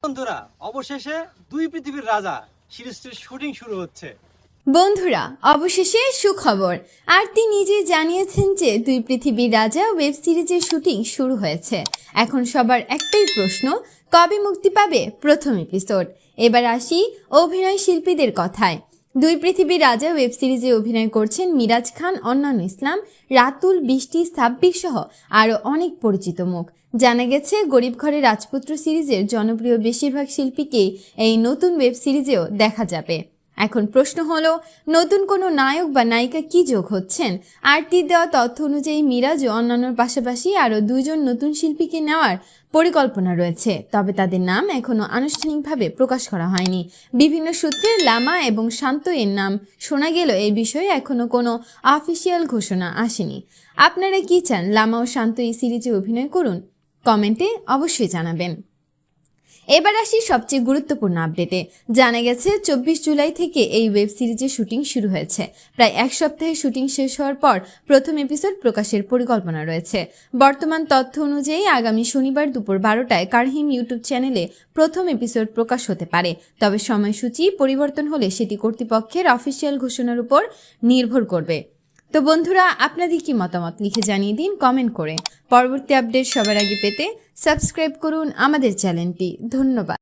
বন্ধুরা, অবশেষে দুই পৃথিবীর রাজা সিরিজটির শুটিং শুরু হচ্ছে। বন্ধুরা, অবশেষে সুখবর। আরতি নিজে জানিয়েছেন যে দুই পৃথিবীর রাজা ওয়েব সিরিজের শুটিং শুরু হয়েছে। এখন সবার একটাই প্রশ্ন, কবে মুক্তি পাবে প্রথম এপিসোড? এবার আসি অভিনয় শিল্পীদের কথায়। দুই পৃথিবীর রাজা ওয়েব সিরিজে অভিনয় করছেন মিরাজ খান, অন্যান্য ইসলাম, রাতুল, বৃষ্টি, সাব্বির সহ আরও অনেক পরিচিত মুখ। জানা গেছে গরিব ঘরের রাজপুত্র সিরিজের জনপ্রিয় বেশিরভাগ শিল্পীকেই এই নতুন ওয়েব সিরিজেও দেখা যাবে। এখন প্রশ্ন হলো, নতুন কোনো নায়ক বা নায়িকা কি যোগ হচ্ছেন? আরতির দেওয়া তথ্য অনুযায়ী মিরাজ ও অন্যান্যর পাশাপাশি আরও দুইজন নতুন শিল্পীকে নেওয়ার পরিকল্পনা রয়েছে, তবে তাদের নাম এখনও আনুষ্ঠানিকভাবে প্রকাশ করা হয়নি। বিভিন্ন সূত্রে লামা এবং শান্ত এর নাম শোনা গেলেও এই বিষয়ে এখনও কোনো অফিসিয়াল ঘোষণা আসেনি। আপনারা কি চান লামা ও শান্ত এই সিরিজে অভিনয় করুন? কমেন্টে অবশ্যই জানাবেন। এবার আসি সবচেয়ে গুরুত্বপূর্ণ আপডেটে। জানা গেছে 24 জুলাই থেকে এই ওয়েব সিরিজের শুটিং শুরু হয়েছে। প্রায় এক সপ্তাহে শুটিং শেষ হওয়ার পর প্রথম এপিসোড প্রকাশের পরিকল্পনা রয়েছে। বর্তমান তথ্য অনুযায়ী আগামী শনিবার দুপুর 12টায় কারহিম ইউটিউব চ্যানেলে প্রথম এপিসোড প্রকাশ হতে পারে, তবে সময়সূচি পরিবর্তন হলে সেটি কর্তৃপক্ষের অফিসিয়াল ঘোষণার উপর নির্ভর করবে। তো বন্ধুরা, আপনাদের কি মতামত লিখে জানিয়ে দিন কমেন্ট করে। পরবর্তী আপডেট সবার আগে পেতে সাবস্ক্রাইব করুন আমাদের চ্যানেলটি। ধন্যবাদ।